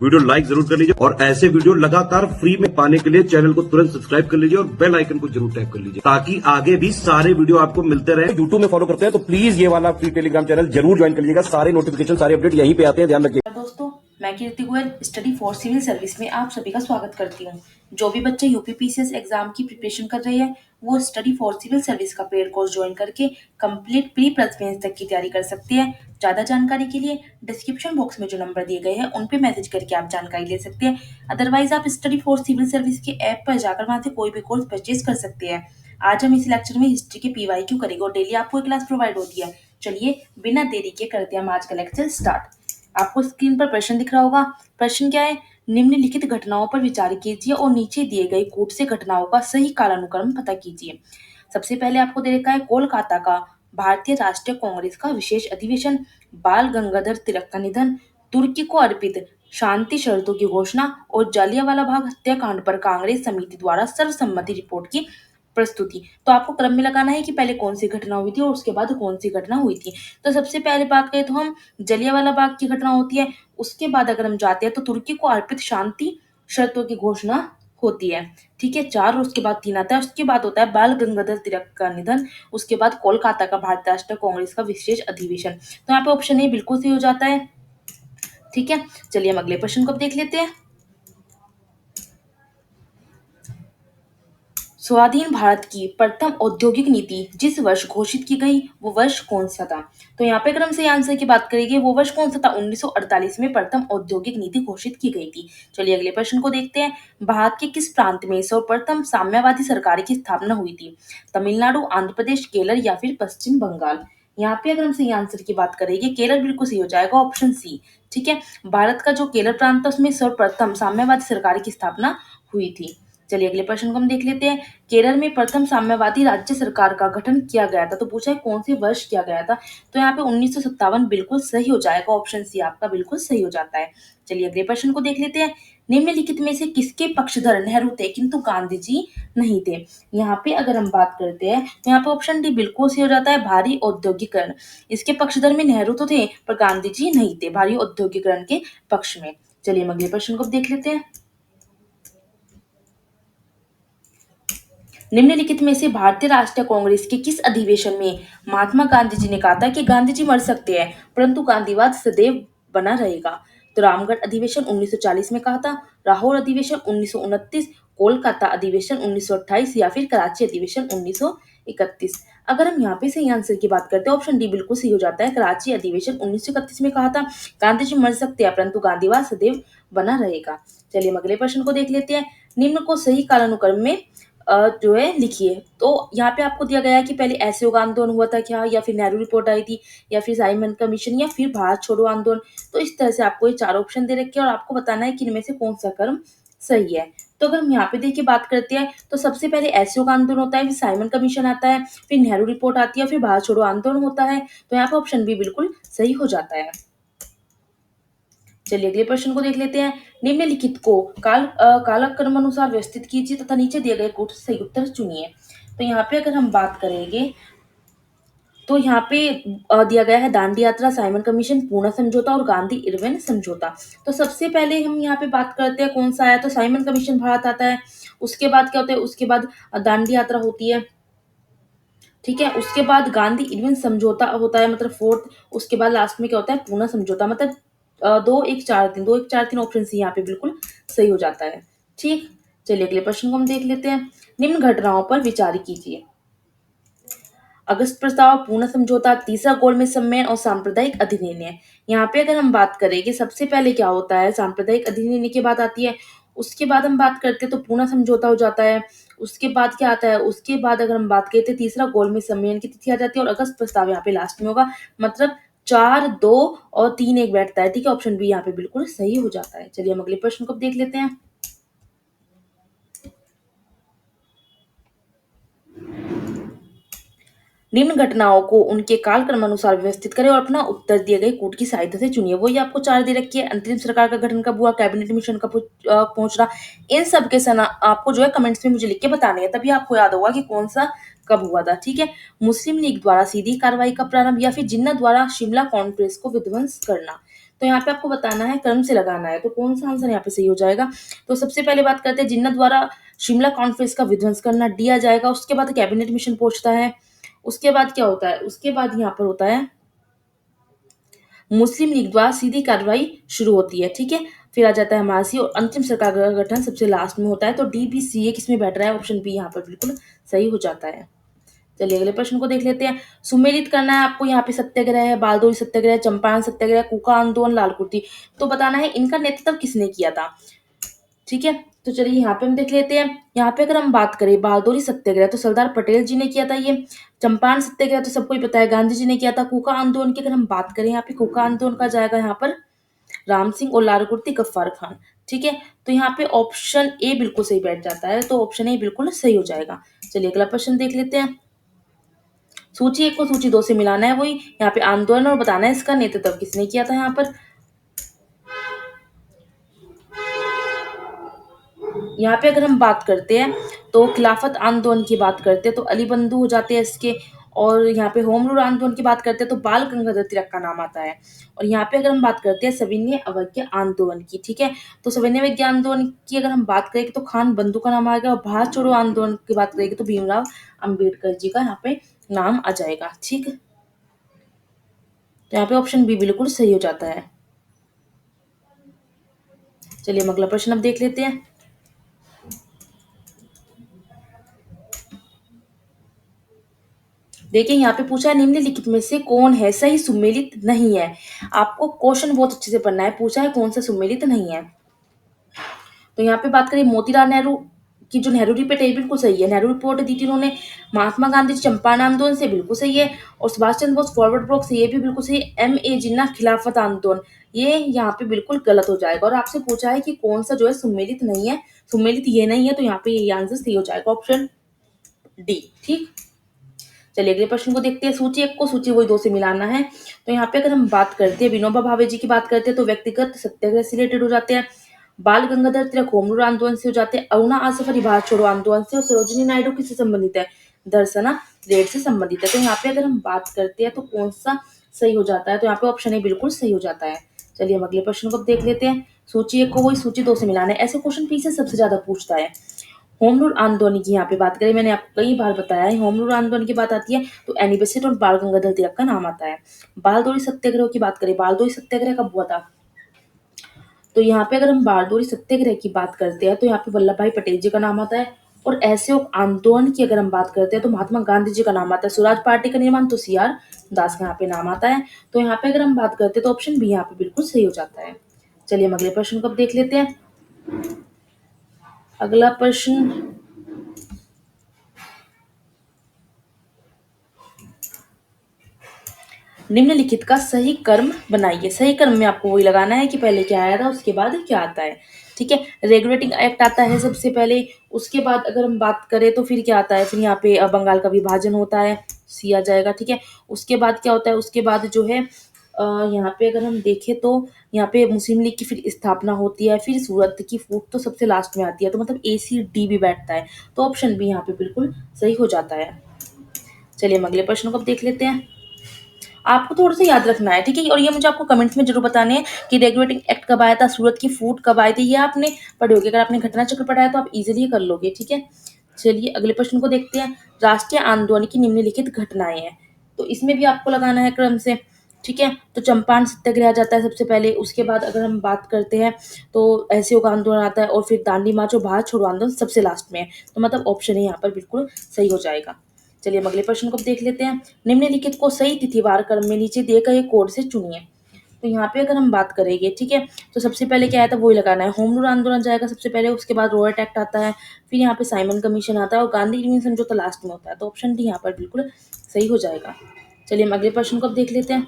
Video like जरूर कर लीजिए और ऐसे वीडियो लगातार फ्री में पाने के लिए चैनल को तुरंत सब्सक्राइब कर लीजिए और बेल आइकन को जरूर टैप कर लीजिए ताकि आगे भी सारे वीडियो आपको मिलते रहे। यूट्यूब में फॉलो करते हैं तो प्लीज ये वाला फ्री टेलीग्राम चैनल जरूर ज्वाइन कर लीजिएगा। सारे नोटिफिकेशन सारे अपडेट यहीं पे आते हैं, ध्यान रखिए। दोस्तों, मैं Kirti Goyal study for civil service में आप सभी का स्वागत करती हूँ। जो भी बच्चे यूपीपीसीएस एग्जाम की प्रिपरेशन कर रहे हैं वो स्टडी फॉर सिविल सर्विस का पेड कोर्स ज्वाइन करके कंप्लीट प्री प्लस मेंस तक की तैयारी कर सकते हैं। ज्यादा जानकारी के लिए डिस्क्रिप्शन बॉक्स में जो नंबर दिए गए हैं उन पे मैसेज करके आप जानकारी ले सकते हैं। अदरवाइज आप स्टडी फॉर सिविल सर्विस के ऐप पर जाकर वहां से कोई भी कोर्स परचेज कर सकते हैं। आज हम इस लेक्चर में हिस्ट्री के पीवाईक्यू करेंगे और डेली आपको एक क्लास प्रोवाइड होती है। चलिए बिना देरी के करते हैं हम आज का लेक्चर स्टार्ट। आपको स्क्रीन पर प्रश्न दिख रहा होगा। प्रश्न क्या है? निम्नलिखित घटनाओं पर विचार कीजिए और नीचे दिए गए कूट से घटनाओं का सही कालानुक्रम पता कीजिए। सबसे पहले आपको दे रखा है कोलकाता का भारतीय राष्ट्रीय कांग्रेस का विशेष अधिवेशन, बाल गंगाधर तिलक का निधन, तुर्की को अर्पित शांति शर्तों की घोषणा और जालियांवाला बाग हत्याकांड पर कांग्रेस समिति द्वारा सर्वसम्मति रिपोर्ट की प्रस्तुति। तो आपको क्रम में लगाना है कि पहले कौन सी घटना हुई थी और उसके बाद कौन सी घटना हुई थी। तो सबसे पहले बात करें तो हम जलियांवाला बाग की घटना होती है, उसके बाद अगर हम जाते हैं तो तुर्की को अर्पित शांति शर्तों की घोषणा होती है। ठीक है, 4 और उसके बाद 3 आता है। उसके बाद होता है बाल गंगाधर तिलक का निधन, उसके बाद कोलकाता का भारतीय राष्ट्रीय कांग्रेस का विशेष अधिवेशन। तो यहाँ पे ऑप्शन ए बिल्कुल सही हो जाता है। ठीक है, चलिए हम अगले प्रश्न को देख लेते हैं। स्वाधीन भारत की प्रथम औद्योगिक नीति जिस वर्ष घोषित की गई वो वर्ष कौन सा था? तो यहाँ पे अगर हम सही आंसर की बात करेंगे वो वर्ष कौन सा था? 1948 में प्रथम औद्योगिक नीति घोषित की गई थी। चलिए अगले प्रश्न को देखते हैं। भारत के किस प्रांत में सर्वप्रथम साम्यवादी सरकार की स्थापना हुई थी? तमिलनाडु, आंध्र प्रदेश, केरल या फिर पश्चिम बंगाल? यहाँ पे अगर हम सही आंसर की बात करेंगे केरल बिल्कुल सही हो जाएगा, ऑप्शन सी। ठीक है, भारत का जो केरल प्रांत था उसमें सर्वप्रथम साम्यवादी सरकार की स्थापना हुई थी। चलिए अगले प्रश्न को हम देख लेते हैं। केरल में प्रथम साम्यवादी राज्य सरकार का गठन किया गया था। तो पूछा है कौन से वर्ष किया गया था? तो यहाँ पे 1957 बिल्कुल सही हो जाएगा, ऑप्शन सी आपका बिल्कुल सही हो जाता है। चलिए अगले प्रश्न को देख लेते हैं। निम्नलिखित में से किसके पक्षधर नेहरू थे किंतु गांधी जी नहीं थे? यहाँ पे अगर हम बात करते हैं तो यहाँ पे ऑप्शन डी बिल्कुल सही हो जाता है, भारी औद्योगिकरण। इसके पक्षधर में नेहरू तो थे पर गांधी जी नहीं थे भारी औद्योगिकरण के पक्ष में। चलिए हम अगले प्रश्न को देख लेते हैं। निम्नलिखित में से भारतीय राष्ट्रीय कांग्रेस के किस अधिवेशन में महात्मा गांधी जी ने कहा था कि गांधी जी मर सकते हैं परंतु गांधीवाद सदैव बना रहेगा? तो रामगढ़ अधिवेशन 1940 में कहा था, लाहौर अधिवेशन 1929, कोलकाता अधिवेशन 1928 या फिर कराची अधिवेशन 1931? अगर हम यहाँ पे सही आंसर की बात करते हैं ऑप्शन डी बिल्कुल सही हो जाता है, कराची अधिवेशन 1931 में कहा था गांधी जी मर सकते हैं परंतु गांधीवाद सदैव बना रहेगा। चलिए हम अगले प्रश्न को देख लेते हैं। निम्न को सही कालानुक्रम में जो है लिखिए। तो यहाँ पे आपको दिया गया है कि पहले असहयोग आंदोलन हुआ था क्या, या फिर नेहरू रिपोर्ट आई थी, या फिर साइमन कमीशन, या फिर भारत छोड़ो आंदोलन। तो इस तरह से आपको ये 4 ऑप्शन दे रखे हैं और आपको बताना है कि इनमें से कौन सा क्रम सही है। तो अगर हम यहाँ पे देखिए बात करते हैं तो सबसे पहले असहयोग आंदोलन होता है, फिर साइमन कमीशन आता है, फिर नेहरू रिपोर्ट आती है, फिर भारत छोड़ो आंदोलन होता है। तो यहाँ पे ऑप्शन बी बिल्कुल सही हो जाता है। चलिए अगले प्रश्न को देख लेते हैं। निम्नलिखित को कालक्रम अनुसार व्यवस्थित कीजिए तथा नीचे दिए गए कोट से सही उत्तर चुनिए। तो यहाँ पे अगर हम बात करेंगे तो यहाँ पे दिया गया है दांडी यात्रा, साइमन कमीशन, पूना समझौता और गांधी इरविन समझौता। तो सबसे पहले हम यहाँ पे बात करते हैं कौन सा आया, तो साइमन कमीशन भारत आता है। उसके बाद क्या होता है, उसके बाद दांडी यात्रा होती है। ठीक है, उसके बाद गांधी इरविन समझौता होता है, मतलब फोर्थ। उसके बाद लास्ट में क्या होता है, पूना समझौता। मतलब 2-1-4-3 ऑप्शन सी यहाँ पे बिल्कुल सही हो जाता है। ठीक, चलिए अगले प्रश्न को हम देख लेते हैं। निम्न घटनाओं पर विचार कीजिए। अगस्त प्रस्ताव, पूर्ण समझौता, तीसरा गोलमेज सम्मेलन और सांप्रदायिक अधिनियम। यहाँ पे अगर हम बात करें सबसे पहले क्या होता है, सांप्रदायिक अधिनियम की बात आती है। उसके बाद हम बात करते हैं तो पूर्ण समझौता हो जाता है। उसके बाद क्या आता है, उसके बाद अगर हम बात करते हैं तीसरा गोलमेज सम्मेलन की तिथि आ जाती है और अगस्त प्रस्ताव यहाँ पे लास्ट में होगा। मतलब 4-2-3-1 बैठता है। ठीक है, ऑप्शन बी यहाँ पे बिल्कुल सही हो जाता है। चलिए हम अगले प्रश्न को देख लेते हैं। निम्न घटनाओं को उनके कालक्रम अनुसार व्यवस्थित करें और अपना उत्तर दिए गए कूट की सहायता से चुनिए। वही आपको 4 दे रखी है। अंतरिम सरकार का गठन कब हुआ, कैबिनेट मिशन कब पहुंचना, इन सब के सना आपको जो है कमेंट्स में मुझे लिख के बताने हैं, तभी आपको याद होगा कि कौन सा कब हुआ था। ठीक है, मुस्लिम लीग द्वारा सीधी कार्रवाई का प्रारंभ या फिर जिन्ना द्वारा शिमला कॉन्फ्रेंस को विध्वंस करना। तो यहाँ पे आपको बताना है, क्रम से लगाना है, तो कौन सा आंसर यहाँ पे सही हो जाएगा। तो सबसे पहले बात करते हैं, जिन्ना द्वारा शिमला कॉन्फ्रेंस का विध्वंस करना, डी आ जाएगा। उसके बाद कैबिनेट मिशन पहुंचता है। उसके बाद क्या होता है, उसके बाद यहाँ पर होता है मुस्लिम लीग द्वारा सीधी कार्रवाई शुरू होती है, ठीक है। फिर आ जाता है हमासी, और अंतिम सरकार का गठन सबसे लास्ट में होता है। तो डी बी सी ए किसमें बैठ रहा है, ऑप्शन बी यहाँ पर बिल्कुल सही हो जाता है। चलिए अगले प्रश्न को देख लेते हैं। सुमेलित करना है आपको, यहाँ पे सत्याग्रह है, बारदोली सत्याग्रह, चंपारण सत्याग्रह, कुका आंदोलन, लाल कुर्ती। तो बताना है इनका नेतृत्व किसने किया था, ठीक है। तो चलिए यहाँ पे हम देख लेते हैं। यहाँ पे अगर हम बात करें बारदोली सत्याग्रह, तो सरदार पटेल जी ने किया था ये। चंपारण सत्याग्रह तो सबको ही पता है, गांधी जी ने किया था। कुका आंदोलन की अगर हम बात करें, यहाँ पे कुका आंदोलन का जाएगा यहाँ पर राम सिंह, और लाल कुर्ती गफ्फार खान, ठीक है। तो यहाँ पे ऑप्शन ए बिल्कुल सही बैठ जाता है, तो ऑप्शन ए बिल्कुल सही हो जाएगा। चलिए अगला प्रश्न देख लेते हैं। सूची 1 को सूची 2 से मिलाना है, वही यहाँ पे आंदोलन, और बताना है इसका नेतृत्व किसने किया था। यहाँ पे अगर हम बात करते हैं, तो खिलाफत आंदोलन की बात करते हैं तो अली बंधु हो जाते हैं इसके। और यहाँ पे होम रूल आंदोलन की बात करते हैं तो बाल गंगाधर तिलक का नाम आता है। और यहाँ पे अगर हम बात करते हैं सविनय अवज्ञा आंदोलन की, ठीक है, तो सविनय अवज्ञा आंदोलन की अगर हम बात करेंगे तो खान बंधु का नाम आएगा। और भारत छोड़ो आंदोलन की बात करेंगे तो भीमराव अम्बेडकर जी का यहाँ पे नाम आ जाएगा, ठीक। तो यहाँ पे ऑप्शन बी बिल्कुल सही हो जाता है। चलिए हम अगला प्रश्न अब देख लेते हैं। देखिए यहाँ पे पूछा है, निम्नलिखित में से कौन है सही सुमेलित नहीं है। आपको क्वेश्चन बहुत अच्छे से पढ़ना है, पूछा है कौन सा सुमेलित नहीं है। तो यहाँ पे बात करें मोतीलाल नेहरू की, जो नेहरू रिपोर्ट है बिल्कुल सही है, नेहरू रिपोर्ट दी थी उन्होंने। महात्मा गांधी चंपारण आंदोलन से बिल्कुल सही है। और सुभाष चंद्र बोस फॉरवर्ड ब्लॉक से, ये भी बिल्कुल सही है। एम ए जिन्ना खिलाफत आंदोलन, ये यहाँ पे बिल्कुल गलत हो जाएगा। और आपसे पूछा है कि कौन सा जो है सुमेलित नहीं है, सुमेलित ये नहीं है, तो यहाँ पे ये आंसर सही हो जाएगा, ऑप्शन डी, ठीक। चलिए अगले प्रश्न को देखते हैं। सूची 1 को सूची वही 2 से मिलाना है। तो यहाँ पे अगर हम बात करते हैं विनोबा भावे जी की बात करते हैं तो व्यक्तिगत सत्याग्रह से रिलेटेड हो जाते हैं। बाल गंगाधर तिलक होम रूल आंदोलन से हो जाते हैं। अरुणा आसफ अली भारत छोड़ो आंदोलन से। और सरोजिनी नायडू किससे संबंधित है, दर्शना रेड से संबंधित है। तो यहाँ पे अगर हम बात करते हैं तो कौन सा सही हो जाता है, तो यहाँ पे ऑप्शन ए बिल्कुल सही हो जाता है। चलिए हम अगले प्रश्न को देख लेते हैं। सूची 1 को वही सूची 2 से मिलाना है। ऐसे क्वेश्चन पीछे सबसे ज्यादा पूछता है। होम रूल आंदोलन की यहाँ पे बात करें, मैंने आपको कई बार बताया है, होम रूल आंदोलन की बात आती है तो एनी बेसेंट और बाल गंगाधर तिलक का नाम आता है। बारदोली सत्याग्रह की बात करें, बारदोली सत्याग्रह कब हुआ था, तो यहाँ पे अगर हम बारदोली सत्याग्रह की बात करते हैं तो यहाँ पे वल्लभ भाई पटेल जी का नाम आता है। और असहयोग आंदोलन की अगर हम बात करते हैं तो महात्मा गांधी जी का नाम आता है। स्वराज पार्टी का निर्माण तो सी आर दास का यहाँ पे नाम आता है। तो यहाँ पे अगर हम बात करते हैं तो ऑप्शन बी यहाँ पे बिल्कुल सही हो जाता है। चलिए हम अगले प्रश्न को अब देख लेते हैं। अगला प्रश्न, निम्नलिखित का सही कर्म बनाइए। सही कर्म में आपको वही लगाना है कि पहले क्या आया था, उसके बाद क्या आता है, ठीक है। रेगुलेटिंग एक्ट आता है सबसे पहले। उसके बाद अगर हम बात करें तो फिर क्या आता है, फिर यहाँ पे बंगाल का विभाजन होता है, सी आ जाएगा, ठीक है। उसके बाद क्या होता है, उसके बाद जो है यहाँ पे अगर हम देखें तो यहाँ पे मुस्लिम लीग की फिर स्थापना होती है। फिर सूरत की फूट तो सबसे लास्ट में आती है। तो मतलब ए सी डी भी बैठता है। तो ऑप्शन बी यहाँ पे बिल्कुल सही हो जाता है। चलिए हम अगले प्रश्न को अब देख लेते हैं। आपको थोड़ा सा याद रखना है, ठीक है। और ये मुझे आपको कमेंट्स में जरूर बताने हैं कि रेगुलेटिंग एक्ट कब आया था, सूरत की फूट कब आई थी। ये आपने पढ़े होगे, अगर आपने घटना चक्र पढ़ा है तो आप इजीली कर लोगे, ठीक है। चलिए अगले प्रश्न को देखते हैं। राष्ट्रीय आंदोलन की निम्नलिखित घटनाएं हैं, तो इसमें भी आपको लगाना है क्रम से, ठीक है। तो चंपारण सत्याग्रह आ जाता है सबसे पहले। उसके बाद अगर हम बात करते हैं तो असहयोग आंदोलन आता है। और फिर दांडी मार्च और भारत छोड़ो आंदोलन सबसे लास्ट में है। तो मतलब ऑप्शन है यहाँ पर बिल्कुल सही हो जाएगा। चलिए हम अगले प्रश्न को देख लेते हैं। निम्नलिखित को सही तिथिवार क्रम में नीचे दिए गए कोड से चुनिए। तो यहाँ पे अगर हम बात करेंगे, ठीक है, तो सबसे पहले क्या आया था वही लगाना है। होम रूल आंदोलन जाएगा सबसे पहले। उसके बाद रॉयट एक्ट आता है। फिर यहाँ पे साइमन कमीशन आता है। और गांधी इरविन समझौता लास्ट में होता है। तो ऑप्शन डी यहाँ पर बिल्कुल सही हो जाएगा। चलिए हम अगले प्रश्न को अब देख लेते हैं।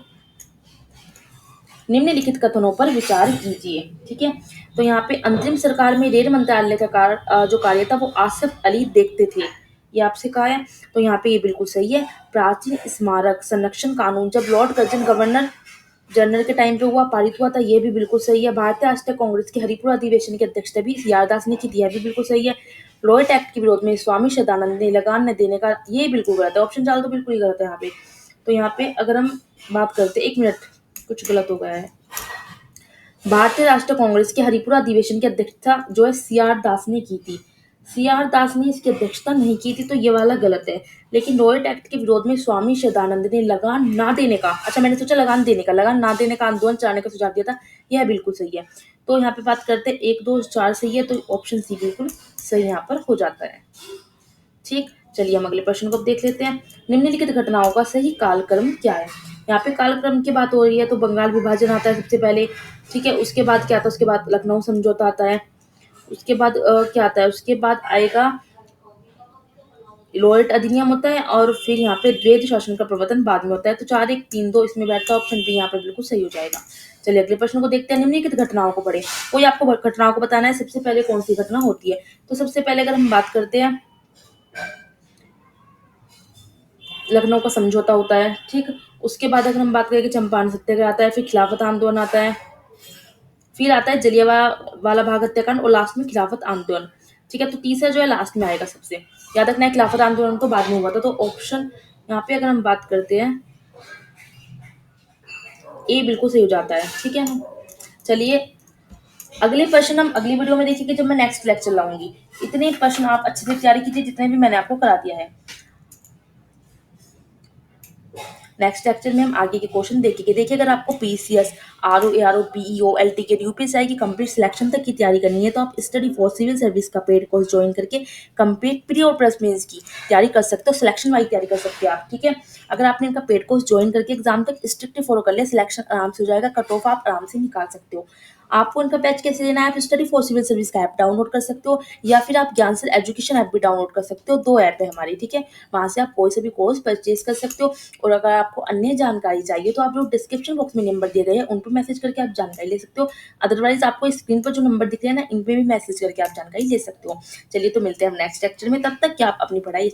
निम्नलिखित कथनों पर विचार कीजिए, ठीक है। तो यहाँ पे अंतरिम सरकार में रेल मंत्रालय का जो कार्य था वो आसिफ अली देखते थे, ये आपसे कहा है। तो यहाँ पे ये बिल्कुल सही है। प्राचीन स्मारक संरक्षण कानून जब लॉर्ड कर्जन गवर्नर जनरल के टाइम पे पारित हुआ था, ये भी बिल्कुल सही है। भारतीय राष्ट्रीय कांग्रेस के हरिपुरा अधिवेशन की अध्यक्षता भी सीआर दास ने की थी, यह भी बिल्कुल सही है। लॉयड एक्ट के विरोध में स्वामी सदानंद ने लगान न देने का, ये बिल्कुल गलत है। ऑप्शन चाल तो बिल्कुल ही गलत है यहाँ पे। तो यहाँ पे अगर हम बात करते, एक मिनट कुछ गलत हो गया है। भारतीय राष्ट्रीय कांग्रेस के हरिपुरा अधिवेशन की अध्यक्षता जो है सीआर दास ने की थी। सीआर दास ने इसकी अध्यक्षता नहीं की थी, तो ये वाला गलत है। लेकिन रॉयट एक्ट के विरोध में स्वामी श्रद्धानंद ने लगान ना देने का, अच्छा मैंने सोचा लगान देने का, लगान ना देने का आंदोलन चलाने का सुझाव दिया था। यह बिल्कुल सही है। तो यहाँ पे बात करते हैं 1, 2, 4 सही है, तो ऑप्शन सी बिल्कुल सही यहाँ पर हो जाता है। ठीक, चलिए हम अगले प्रश्न को देख लेते हैं। निम्नलिखित घटनाओं का सही कालक्रम क्या है? यहाँ पे कालक्रम की बात हो रही है, तो बंगाल विभाजन आता है सबसे पहले। ठीक है, उसके बाद क्या आता है? उसके बाद लखनऊ समझौता आता है। उसके बाद क्या आता है? उसके बाद आएगा लोएट अधिनियम होता है, और फिर यहाँ पे द्वैध शासन का प्रवर्तन बाद में होता है। तो 4, 1, 3, 2 इसमें बैठता है, ऑप्शन बी यहाँ पे बिल्कुल सही हो जाएगा। चलिए अगले प्रश्न को देखते हैं। निम्नलिखित घटनाओं को पढ़े। कोई आपको घटनाओं को बताना है, सबसे पहले कौन सी घटना होती है। तो सबसे पहले अगर हम बात करते हैं, लखनऊ का समझौता होता है। ठीक, उसके बाद अगर हम बात करें कि चंपारण सत्याग्रह आता है, फिर खिलाफत आंदोलन आता है, फिर आता है जलियांवाला बाग हत्याकांड, और लास्ट में खिलाफत आंदोलन। ठीक है, तो तीसरा जो है लास्ट में आएगा सबसे। याद रखना है खिलाफत आंदोलन तो बाद में हुआ था, तो ऑप्शन यहाँ पे अगर हम बात करते हैं, ए बिल्कुल सही हो जाता है। ठीक है, चलिए अगले प्रश्न हम अगली वीडियो में देखेंगे जब मैं नेक्स्ट लेक्चर लाऊंगी। इतने प्रश्न आप अच्छे से तैयारी कीजिए जितने भी मैंने आपको करा दिया है। नेक्स्ट लेक्चर में हम आगे के क्वेश्चन देखेंगे। देखिए अगर आपको PCS, RO, ARO, PEO, LTK, UPSI की कंप्लीट सिलेक्शन तक की तैयारी करनी है, तो आप स्टडी फॉर सिविल सर्विस का पेड कोर्स ज्वाइन करके कंप्लीट प्री और प्लस मेंस की तैयारी कर सकते हो। सिलेक्शन वाइज तैयारी कर सकते हैं आप। ठीक है, अगर आपने इनका पेड कोर्स ज्वाइन करके एग्जाम तक स्ट्रिक्टली फॉलो कर लिया, सिलेक्शन आराम से हो जाएगा, कट ऑफ आप आराम से निकाल सकते हो। आपको इनका बैच कैसे लेना है? आप स्टडी फॉर सिविल सर्विस का ऐप डाउनलोड कर सकते हो, या फिर आप ज्ञान सर एजुकेशन ऐप भी डाउनलोड कर सकते हो। 2 ऐप है हमारी। ठीक है, वहां से आप कोई से भी कोर्स परचेज कर सकते हो। और अगर आपको अन्य जानकारी चाहिए तो आप लोग डिस्क्रिप्शन बॉक्स में नंबर दिए गए हैं, उन पर मैसेज करके आप जानकारी ले सकते हो। अदरवाइज आपको स्क्रीन पर जो नंबर दिख रहे हैं ना, इन पे भी मैसेज करके आप जानकारी ले सकते हो। चलिए तो मिलते हैं हम नेक्स्ट लेक्चर में, तब तक कि आप अपनी पढ़ाई